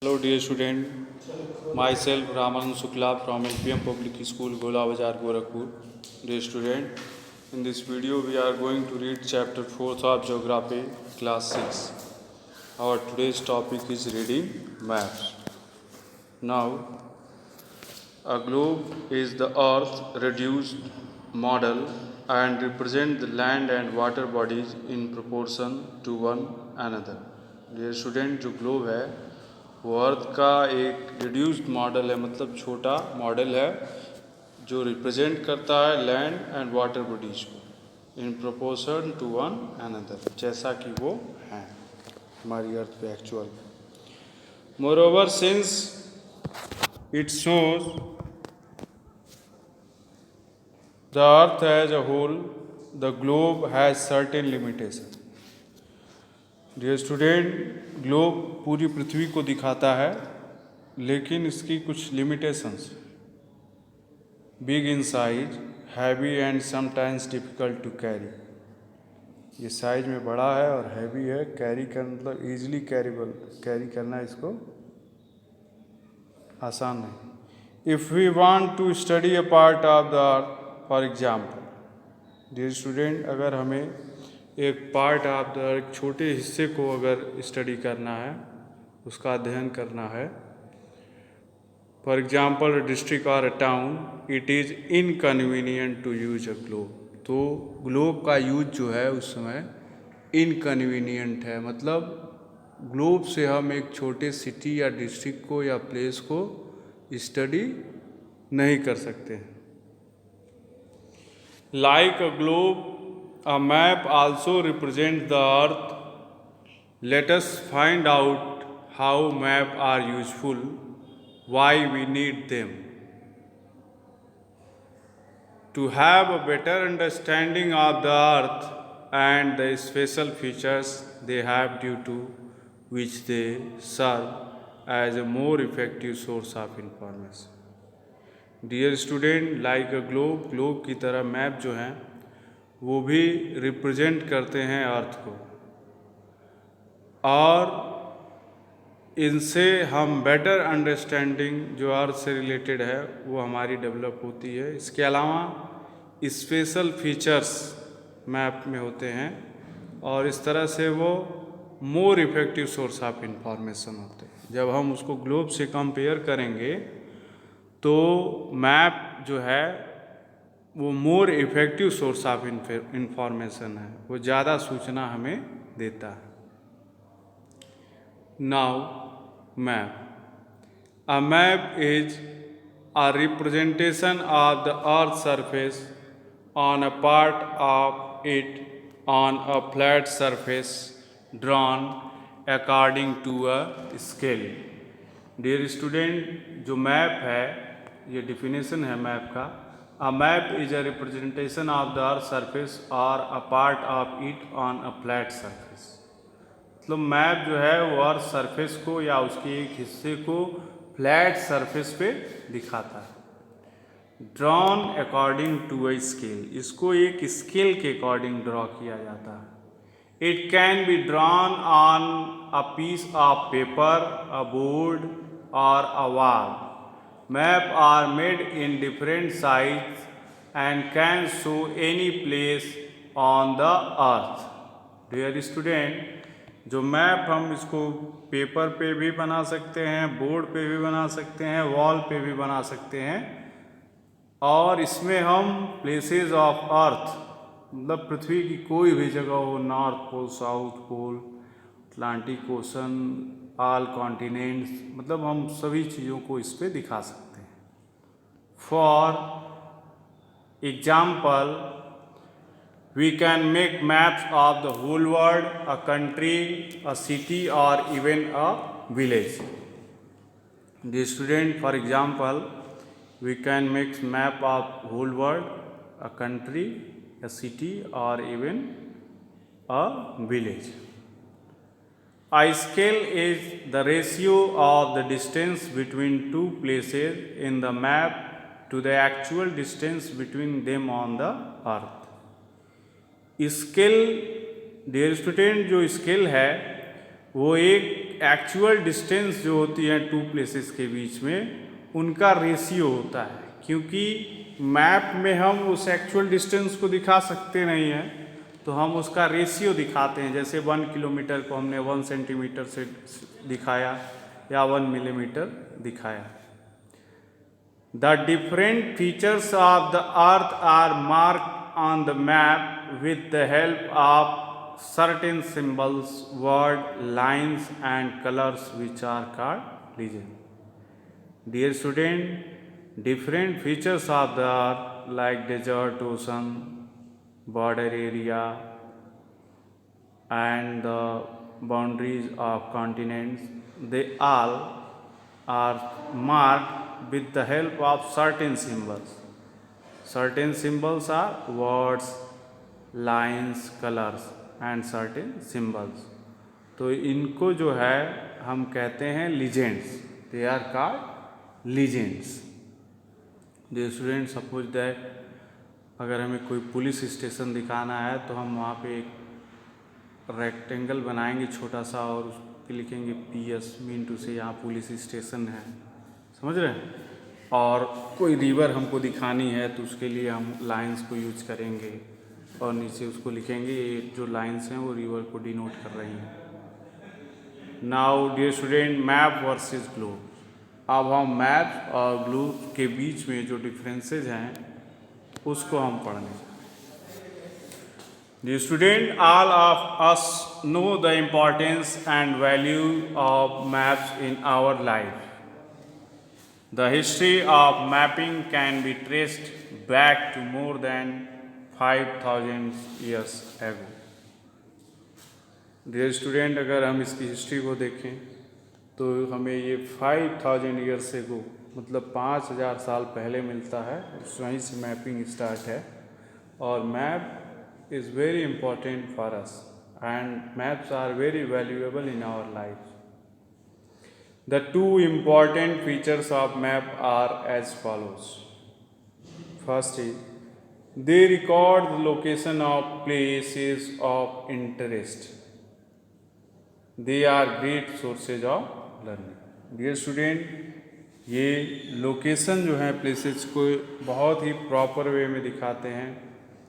Hello dear student, myself Raman Sukla from LPM Public School, Gola Bazar, Gorakhpur. Dear student, in this video we are going to read chapter 4th of Geography, class 6. Our today's topic is reading maps. Now, a globe is the earth reduced model and represent the land and water bodies in proportion to one another. Dear student, जो globe है वो अर्थ का एक reduced model है, मतलब छोटा model है जो रिप्रेजेंट करता है लैंड एंड वाटर बॉडीज को in proportion to one another, जैसा कि वो हैं हमारी अर्थ पे actual. Moreover since it shows the earth as a whole the globe has certain limitation. Dear student, globe पूरी पृथ्वी को दिखाता है लेकिन इसकी कुछ limitations, big in size, heavy and sometimes difficult to carry. ये साइज में बड़ा है और हैवी है, कैरी कर मतलब ईजिली कैरी करना इसको आसान नहीं। If we want to study a part of the earth, for example, dear student, अगर हमें एक पार्ट ऑफ द एक छोटे हिस्से को अगर स्टडी करना है, उसका अध्ययन करना है, फॉर एग्जाम्पल डिस्ट्रिक्ट और a town, it is inconvenient to use a globe. तो ग्लोब का यूज जो है उस समय इनकन्वीनियंट है, मतलब ग्लोब से हम एक छोटे सिटी या डिस्ट्रिक्ट को या प्लेस को स्टडी नहीं कर सकते हैं। Like a globe, a map also represents the earth. Let us find out how maps are useful, why we need them. To have a better understanding of the earth and the special features they have due to which they serve as a more effective source of information. Dear student, like a globe, globe की तरह map जो हैं वो भी represent करते हैं अर्थ को, और इनसे हम बेटर अंडरस्टैंडिंग जो अर्थ से रिलेटेड है वो हमारी डेवलप होती है। इसके अलावा स्पेशल फीचर्स मैप में होते हैं और इस तरह से वो more effective source of information होते हैं। जब हम उसको ग्लोब से कंपेयर करेंगे तो मैप जो है वो more effective source of information है, वो ज़्यादा सूचना हमें देता है। Now map, a map is a representation of the earth surface on a part of it on a flat surface drawn according to a scale. Dear student, जो map है, ये डिफिनेशन है मैप का। A map is a representation of the earth surface or a part of it on a flat surface. मतलब map जो है वो earth surface को या उसके एक हिस्से को फ्लैट सरफेस पे दिखाता है। Drawn according to a scale, इसको एक स्केल के अकॉर्डिंग ड्रॉ किया जाता है। It can be drawn on a piece of paper, a board और a wall. Maps are made in different sizes and can show any place on the earth. Dear student, जो map हम इसको paper पे भी बना सकते हैं, board पे भी बना सकते हैं, वॉल पे भी बना सकते हैं, और इसमें हम प्लेसेस ऑफ अर्थ, मतलब पृथ्वी की कोई भी जगह हो, north pole, south pole, Atlantic Ocean, all continents, मतलब हम सभी चीज़ों को इस पर दिखा सकते हैं। For example, we can make maps of the whole world, a country, a city और even a village. The student, for example, we can make map of whole world, a country, a city और even a village. A scale is the ratio of the distance between two places in the map to the actual distance between them on the earth. Scale, dear student, जो scale है वो एक actual distance जो होती है to places के बीच में, उनका रेशियो होता है, क्योंकि मैप में हम उस एक्चुअल डिस्टेंस को दिखा सकते नहीं हैं, तो हम उसका रेशियो दिखाते हैं। जैसे 1 किलोमीटर को हमने 1 सेंटीमीटर से दिखाया या 1 मिलीमीटर दिखाया। The different features of the earth are marked on the map with the help of certain symbols, word, lines and colors which are called legend. Dear student, different features of the earth like desert, ocean, border area and the boundaries of continents, they all are marked with the help of certain symbols. Certain symbols are words, lines, colors and certain symbols. तो इनको जो है हम कहते हैं legends, they are called legends. The student suppose that अगर हमें कोई पुलिस स्टेशन दिखाना है तो हम वहाँ पे एक रेक्टेंगल बनाएंगे छोटा सा और उस पर लिखेंगे PS, मीन टू से यहाँ पुलिस स्टेशन है, समझ रहे हैं। और कोई रिवर हमको दिखानी है तो उसके लिए हम लाइंस को यूज करेंगे और नीचे उसको लिखेंगे, ये जो लाइंस हैं वो रिवर को डिनोट कर रही हैं। Now dear student, map versus globe. अब हम मैप और ग्लोब के बीच में जो डिफरेंसेस हैं उसको हम पढ़ने। Dear student, all of us know the importance and value of maps in our life. The history of mapping can be traced back to more than 5000 years ago. Dear student, अगर हम इसकी history को देखें तो हमें ये 5000 years ago मतलब 5000 साल पहले मिलता है, वहीं से मैपिंग स्टार्ट है। और map is very important for us and maps are very valuable in our life. The two important features of map are as follows. First is they record the location of places of interest. They are great sources of learning. Dear student, ये location जो है places को बहुत ही proper way में दिखाते हैं।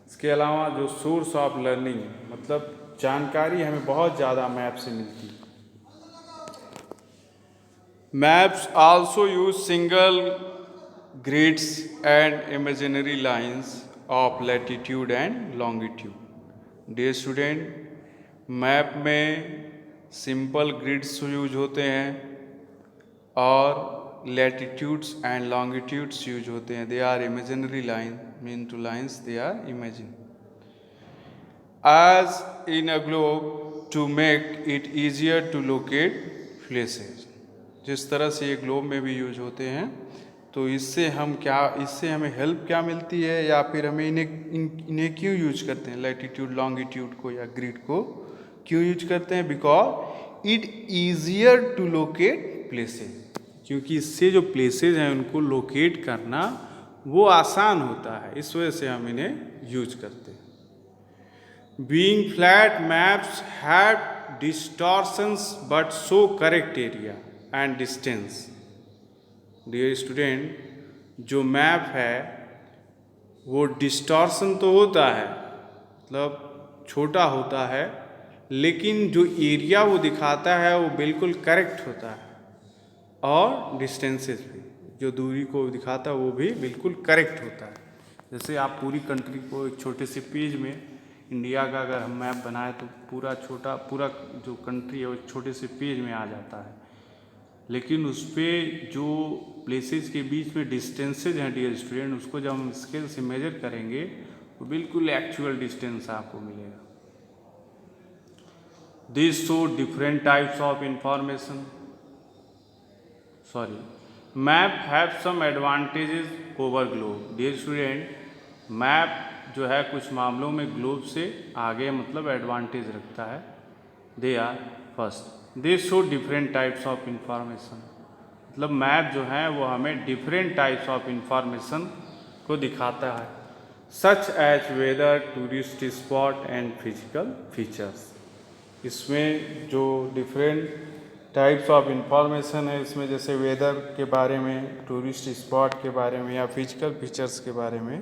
इसके अलावा जो सोर्स ऑफ लर्निंग मतलब जानकारी हमें बहुत ज़्यादा मैप से मिलती है। Maps also use single grids and imaginary lines of latitude and longitude. Dear student, map में सिंपल ग्रिड्स यूज होते हैं और लैटिट्यूड्स एंड लॉन्गिट्यूड्स यूज होते हैं। They are imaginary line, mean two lines they are imagine as in a globe to make it easier to locate places. जिस तरह से ये ग्लोब में भी यूज होते हैं, तो इससे हमें हेल्प क्या मिलती है या फिर हमें इन्हें क्यों यूज करते हैं, लैटिट्यूड लॉन्गिट्यूड को या ग्रिड को क्यों यूज करते हैं? Because it easier to locate places, क्योंकि इससे जो प्लेसेस हैं उनको लोकेट करना वो आसान होता है, इस वजह से हम इन्हें यूज करते हैं। Being flat maps have distortions but show correct area and distance. Dear student, जो मैप है वो डिस्टॉर्शन तो होता है, मतलब छोटा होता है, लेकिन जो एरिया वो दिखाता है वो बिल्कुल करेक्ट होता है और डिस्टेंसेस भी, जो दूरी को दिखाता है वो भी बिल्कुल करेक्ट होता है। जैसे आप पूरी कंट्री को एक छोटे से पेज में इंडिया का अगर हम मैप बनाए तो पूरा जो कंट्री है वो छोटे से पेज में आ जाता है, लेकिन उस पर जो प्लेसेस के बीच में डिस्टेंसेज हैं डियर स्टूडेंट, उसको जब हम स्केल से मेजर करेंगे तो बिल्कुल एक्चुअल डिस्टेंस आपको मिलेगा। This show different types of information. Map have some advantages over globe. Dear student, map जो है कुछ मामलों में ग्लोब से आगे मतलब एडवांटेज रखता है। They are first, they show different types of information. मतलब मैप जो है वो हमें डिफरेंट टाइप्स ऑफ इंफॉर्मेशन को दिखाता है, such as weather, tourist spot and physical features. इसमें जो डिफरेंट टाइप्स ऑफ इंफॉर्मेशन है इसमें, जैसे वेदर के बारे में, टूरिस्ट स्पॉट के बारे में या फिजिकल फीचर्स के बारे में।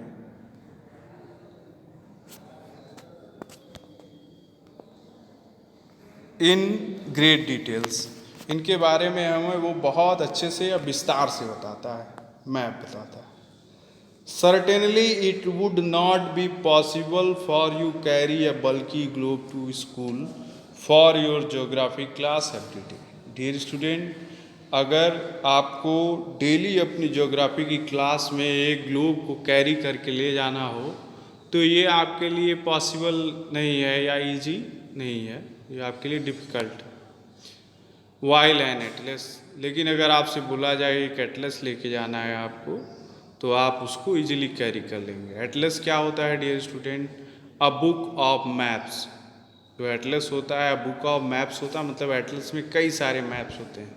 इन ग्रेट डिटेल्स, इनके बारे में हमें वो बहुत अच्छे से या विस्तार से बताता है, मैप बताता है। Certainly it would not be possible for you carry a bulky globe to school for your geography class every day. Dear student, अगर आपको डेली अपनी ज्योग्राफी की क्लास में एक ग्लोब को कैरी करके ले जाना हो तो ये आपके लिए पॉसिबल नहीं है या इजी नहीं है, ये आपके लिए डिफ़िकल्ट है। वाइल एन एटलस, लेकिन अगर आपसे बोला जाए एक एटलस लेके जाना है आपको तो आप उसको इजीली कैरी कर लेंगे। एटलस क्या होता है dear student? A book of maps. जो एटलस होता है बुक ऑफ मैप्स होता है, मतलब एटलस में कई सारे मैप्स होते हैं।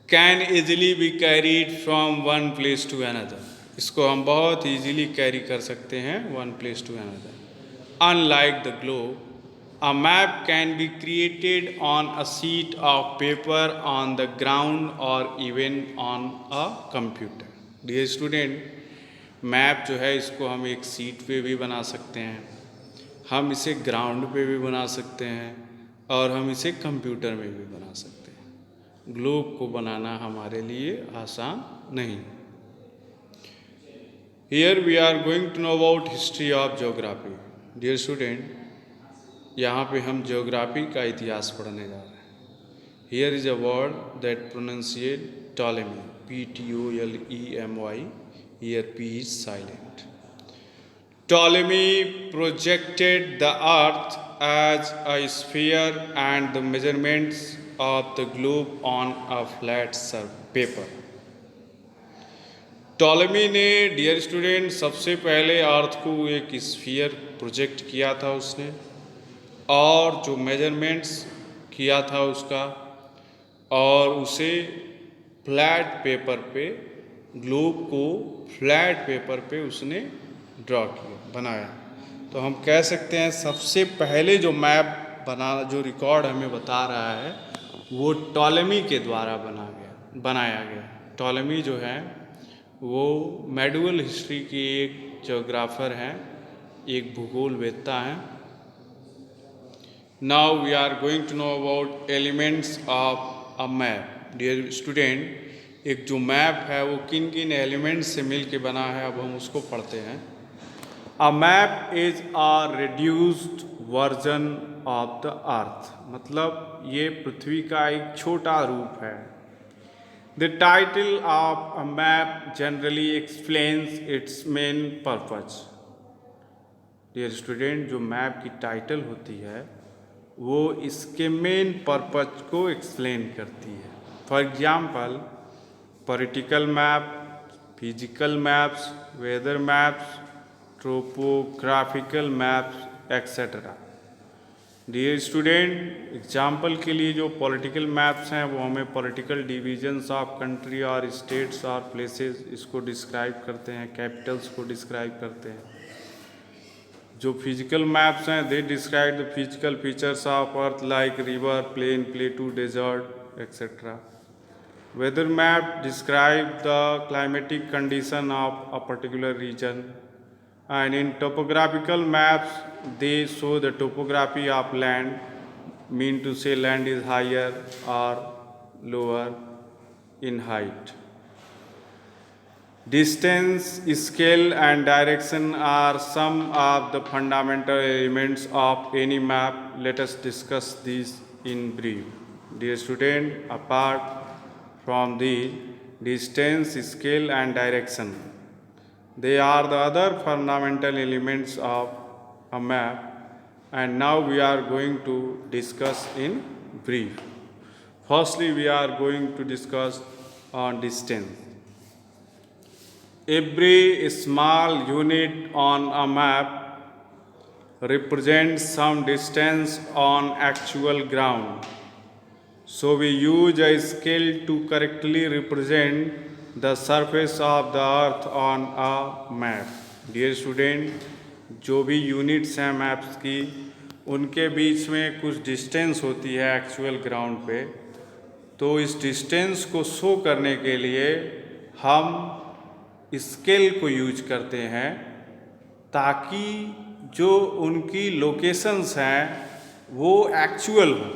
Can easily be carried from one place to another, इसको हम बहुत इजीली कैरी कर सकते हैं one place to another. Unlike the globe, a map can be created on a sheet of paper, on the ground or even on a computer. Dear student, map जो है इसको हम एक सीट पे भी बना सकते हैं, हम इसे ग्राउंड पे भी बना सकते हैं और हम इसे कंप्यूटर में भी बना सकते हैं। ग्लोब को बनाना हमारे लिए आसान नहीं। Here we are going to know about history of geography. Dear student, यहाँ पे हम ज्योग्राफी का इतिहास पढ़ने जा रहे हैं। Here is a word that pronounciate Ptolemy, Ptolemy, here P is silent. Ptolemy projected the earth as a sphere and the measurements of the globe on a flat paper. Ptolemy ने dear student सबसे पहले अर्थ को एक sphere project किया था उसने, और जो मेजरमेंट्स किया था उसका, और उसे फ्लैट पेपर पे, ग्लोब को फ्लैट पेपर पे उसने ड्रॉ किया, बनाया। तो हम कह सकते हैं सबसे पहले जो मैप जो रिकॉर्ड हमें बता रहा है वो टॉलेमी के द्वारा बनाया गया। टॉलेमी जो है वो मेडिवल हिस्ट्री की एक ज्योग्राफर हैं, एक भूगोलवेत्ता हैं। Now we are going to know about elements of a map. Dear student, एक जो मैप है वो किन किन एलिमेंट्स से मिल के बना है, अब हम उसको पढ़ते हैं। A map is a reduced version of the earth, मतलब ये पृथ्वी का एक छोटा रूप है। The title of a map generally explains its main purpose. Dear student, जो मैप की टाइटल होती है वो इसके मेन पर्पज को एक्सप्लेन करती है। For example political map, physical maps, weather maps, topographical maps etcetera. Dear student, example के लिए जो पॉलिटिकल मैप्स हैं वो हमें पॉलिटिकल डिविजन्स ऑफ कंट्री और स्टेट्स और प्लेसेस इसको डिस्क्राइब करते हैं, कैपिटल्स को डिस्क्राइब करते हैं। जो फिजिकल मैप्स हैं they describe the physical features of earth like river, plain, plateau, desert etcetera. Weather map describe the climatic condition of a particular region, and in topographical maps they show the topography of land, mean to say land is higher और lower in height. Distance, scale and direction are some of the fundamental elements of any map. Let us discuss these in brief. Dear student, apart from the distance, scale and direction, they are the other fundamental elements of a map, and now we are going to discuss in brief. Firstly, we are going to discuss on distance. Every small unit on a map represents some distance on actual ground. So we use a scale to correctly represent the surface of the earth on a map. Dear student, जो भी units हैं maps की उनके बीच में कुछ distance होती है actual ground पे, तो इस डिस्टेंस को शो करने के लिए हम स्केल को यूज करते हैं, ताकि जो उनकी लोकेशंस हैं वो एक्चुअल हो,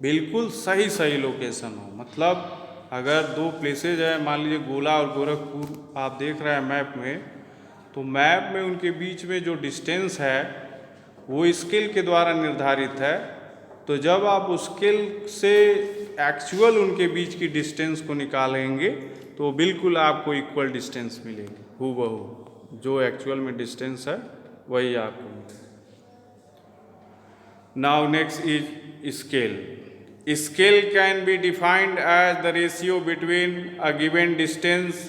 बिल्कुल सही सही लोकेशन हो। मतलब अगर दो प्लेसेज है, मान लीजिए गोला और गोरखपुर आप देख रहे हैं मैप में, तो मैप में उनके बीच में जो डिस्टेंस है वो स्केल के द्वारा निर्धारित है। तो जब आप उस स्केल से एक्चुअल उनके बीच की डिस्टेंस को निकालेंगे तो बिल्कुल आपको इक्वल डिस्टेंस मिलेगी, हूबहू जो एक्चुअल में डिस्टेंस है वही आपको मिलेगा। Now next is scale. Scale can be defined as the ratio between a given distance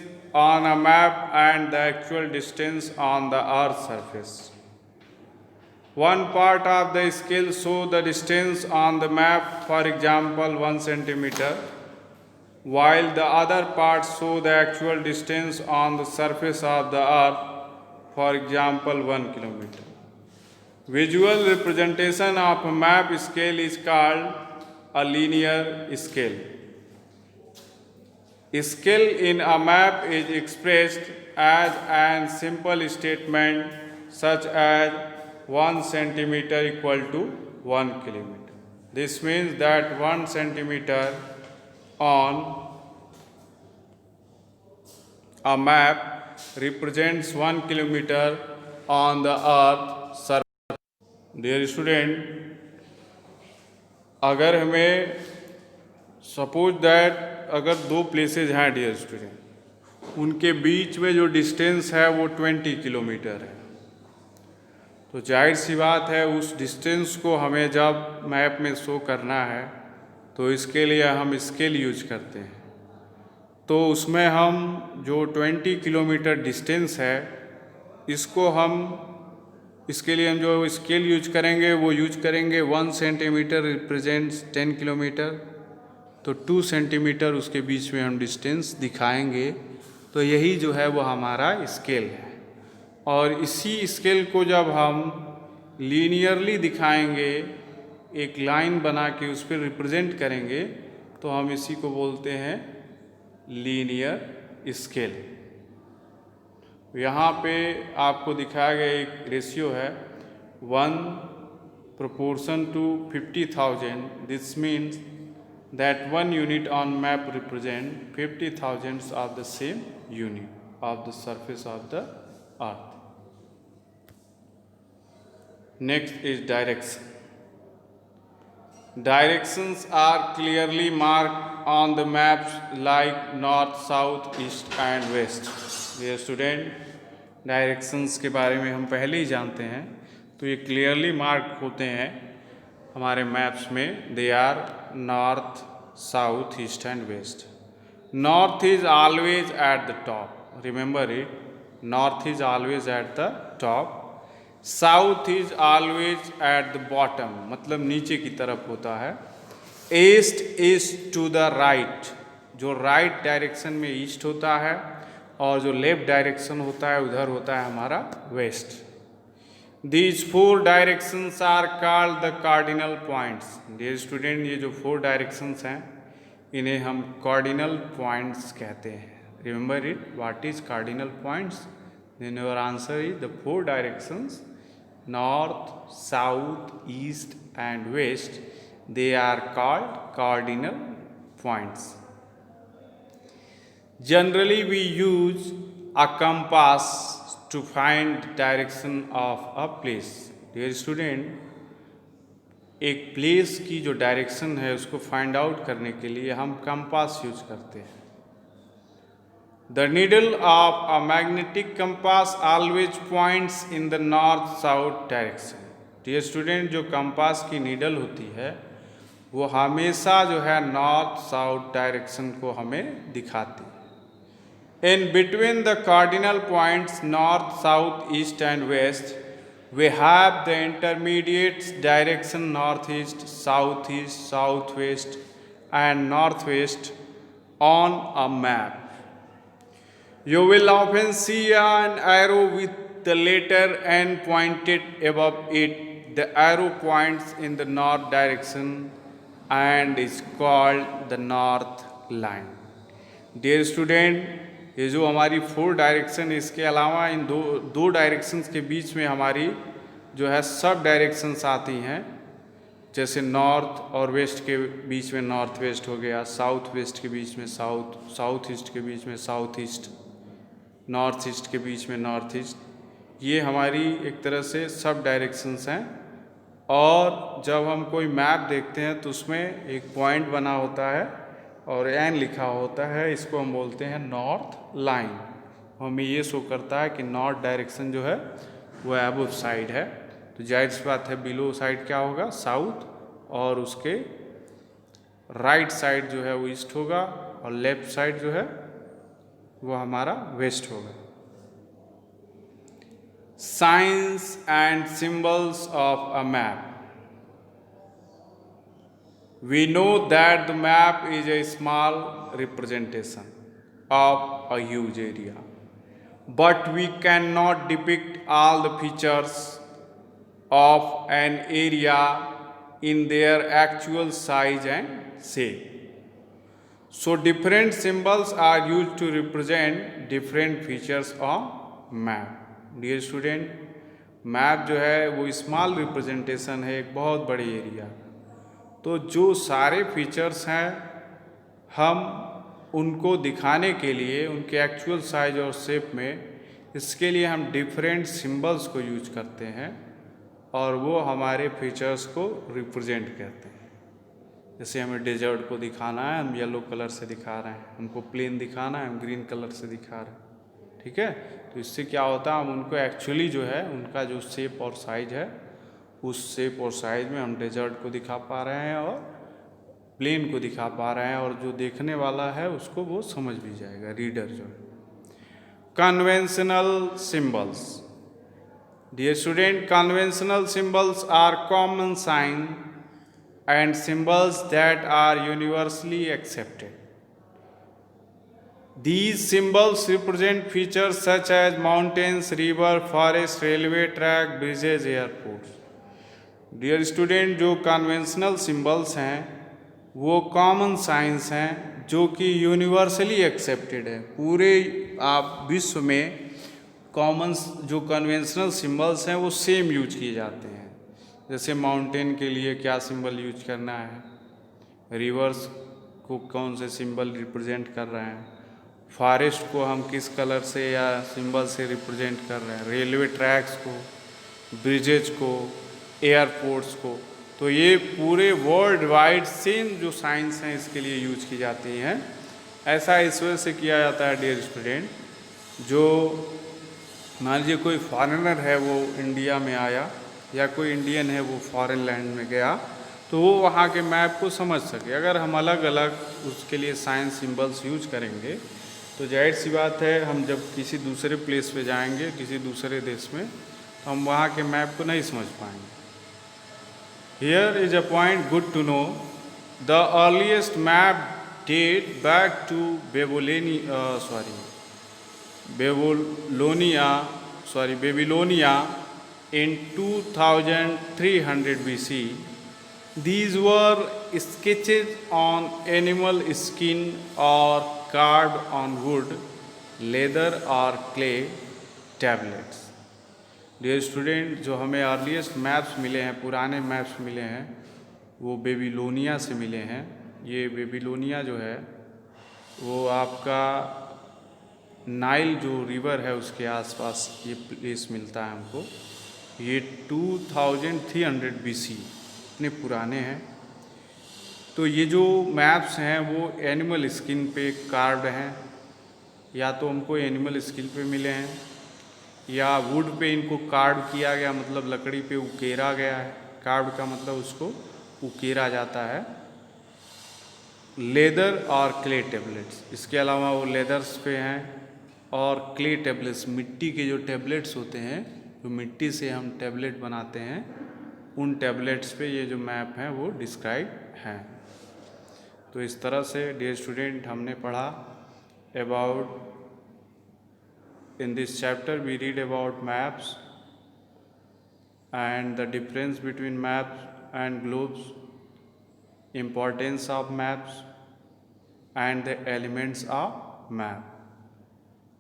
on a map and the actual distance on the Earth's surface. One part of the scale shows the distance on the map, for example 1 centimeter, while the other part shows the actual distance on the surface of the Earth, for example 1 kilometer. Visual representation of a map scale is called a linear scale. Scale in a map is expressed as a simple statement such as 1 centimeter equal to 1 kilometer. This means that 1 centimeter on a map represents 1 kilometer on the earth surface. Dear student, अगर हमें suppose that अगर दो places हैं dear student, उनके बीच में जो distance है वो 20 किलोमीटर है, तो जाहिर सी बात है उस डिस्टेंस को हमें जब मैप में शो करना है तो इसके लिए हम स्केल यूज करते हैं। तो उसमें हम जो 20 किलोमीटर डिस्टेंस है इसके लिए हम जो स्केल यूज करेंगे वो यूज करेंगे 1 सेंटीमीटर रिप्रेजेंट्स 10 किलोमीटर, तो 2 सेंटीमीटर उसके बीच में हम डिस्टेंस दिखाएंगे। तो यही जो है वो हमारा स्केल है, और इसी स्केल को जब हम लीनियरली दिखाएंगे, एक लाइन बना के उस पर रिप्रेजेंट करेंगे, तो हम इसी को बोलते हैं लीनियर स्केल। यहाँ पे आपको दिखाया गया एक रेशियो है 1 proportion to 50,000. This means that 1 unit on map represent 50,000 of the same unit of the surface of the earth. Next is direction. Directions are clearly marked on the maps like north, south, east and west. Dear student, directions के बारे में हम पहले ही जानते हैं, तो ये clearly mark होते हैं हमारे मैप्स में। They are north, south, east and west. North is always at the top, remember it, north is always at the top. South is always at the bottom, मतलब नीचे की तरफ होता है। East is to the right, जो right direction में east होता है, और जो लेफ्ट डायरेक्शन होता है उधर होता है हमारा west. These 4 directions are called the cardinal points. Dear student, ये जो 4 डायरेक्शंस हैं इन्हें हम कार्डिनल पॉइंट्स कहते हैं। Remember it, what is cardinal points? Then your answer is the 4 directions north, south, east and west, they are called cardinal points. Generally, we use a compass to find direction of a place. Dear student, एक place की जो direction है उसको find out करने के लिए हम compass use करते हैं। The needle of a magnetic compass always points in the north-south direction. Dear student, जो कंपास की नीडल होती है वो हमेशा जो है नॉर्थ साउथ डायरेक्शन को हमें दिखाती है। In between the cardinal points north, south, east and west, we have the intermediate direction northeast, southeast, southwest and northwest on a map. You will often see an arrow with the letter N pointed above it. the arrow points in the north direction and is called the north line. Dear student, ये जो हमारी 4 direction, इसके अलावा इन दो directions के बीच में हमारी जो है सब डायरेक्शंस आती हैं, जैसे नॉर्थ और वेस्ट के बीच में नॉर्थ वेस्ट हो गया, साउथ वेस्ट के बीच में साउथ, साउथ ईस्ट के बीच में साउथ ईस्ट, नॉर्थ ईस्ट के बीच में नॉर्थ ईस्ट। ये हमारी एक तरह से सब डायरेक्शंस हैं। और जब हम कोई मैप देखते हैं तो उसमें एक पॉइंट बना होता है और एन लिखा होता है, इसको हम बोलते हैं नॉर्थ लाइन। हमें ये शो करता है कि नॉर्थ डायरेक्शन जो है वो अबव साइड है। तो जाहिर सी बात है बिलो साइड क्या होगा, साउथ, और उसके राइट साइड जो है वो ईस्ट होगा और लेफ्ट साइड जो है वो हमारा वेस्ट होगा। Signs and symbols of a map. We know that the map is a small representation of a huge area, but we cannot depict all the features of an area in their actual size and shape. So different symbols are used to represent different features on map. Dear student, map जो है वो small representation है एक बहुत बड़े area. तो जो सारे फीचर्स हैं हम उनको दिखाने के लिए उनके एक्चुअल साइज और शेप में, इसके लिए हम डिफरेंट सिंबल्स को यूज करते हैं और वो हमारे फीचर्स को रिप्रेजेंट करते हैं। जैसे हमें डेजर्ट को दिखाना है, हम येलो कलर से दिखा रहे हैं, हमको प्लेन दिखाना है, हम ग्रीन कलर से दिखा रहे हैं। ठीक है, तो इससे क्या होता है, हम उनको एक्चुअली जो है उनका जो शेप और साइज है उस शेप और साइज में हम डेजर्ट को दिखा पा रहे हैं और प्लेन को दिखा पा रहे हैं, और जो देखने वाला है उसको वो समझ भी जाएगा, रीडर जो है। Conventional symbols. Dear student, conventional symbols are common sign and symbols that are universally accepted. These symbols represent features such as mountains, river, forest, railway track, bridges, airports. Dear student, जो conventional symbols हैं वो common signs हैं जो कि universally accepted है। पूरे आप विश्व में common जो conventional symbols हैं वो same यूज किए जाते हैं। जैसे माउंटेन के लिए क्या सिंबल यूज करना है, रिवर्स को कौन से सिंबल रिप्रेजेंट कर रहे हैं, फॉरेस्ट को हम किस कलर से या सिंबल से रिप्रेजेंट कर रहे हैं, रेलवे ट्रैक्स को, ब्रिजेज को, एयरपोर्ट्स को। तो ये पूरे वर्ल्ड वाइड सेम जो साइंस हैं इसके लिए यूज की जाती हैं। ऐसा इस वजह से किया जाता है डियर स्टूडेंट, जो मान लीजिए कोई फॉरेनर है वो इंडिया में आया या कोई इंडियन है वो फॉरेन लैंड में गया, तो वो वहाँ के मैप को समझ सके। अगर हम अलग अलग उसके लिए साइंस सिंबल्स यूज करेंगे तो जाहिर सी बात है हम जब किसी दूसरे प्लेस पे जाएंगे, किसी दूसरे देश में, तो हम वहाँ के मैप को नहीं समझ पाएंगे। Here is a point good to know, the earliest map date back to Babylonia in 2300 BC. These were sketches on animal skin or carved on wood, leather or clay tablets. Dear student, जो हमें earliest maps मिले हैं, पुराने maps मिले हैं, वो Babylonia से मिले हैं। ये बेबीलोनिया जो है वो आपका नाइल जो रिवर है उसके आसपास ये प्लेस मिलता है हमको। ये 2300 BC इतने पुराने हैं। तो ये जो मैप्स हैं वो एनिमल स्किन पे कार्व्ड हैं, या तो हमको एनिमल स्किन पे मिले हैं या वुड पे इनको कार्व किया गया, मतलब लकड़ी पे उकेरा गया है। कार्व का मतलब उसको उकेरा जाता है। लेदर और क्ले टेबलेट्स, इसके अलावा वो लेदर्स पे हैं, और क्ले टेबलेट्स मिट्टी के जो टेबलेट्स होते हैं, जो मिट्टी से हम टेबलेट बनाते हैं, उन टेबलेट्स पे ये जो मैप हैं वो डिस्क्राइब हैं। तो इस तरह से डियर स्टूडेंट हमने पढ़ा about, in this chapter we read about maps and the difference between maps and globes, importance of maps, and the elements of map.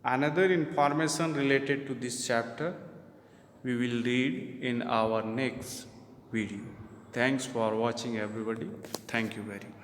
Another information related to this chapter we will read in our next video. Thanks for watching everybody. Thank you very much.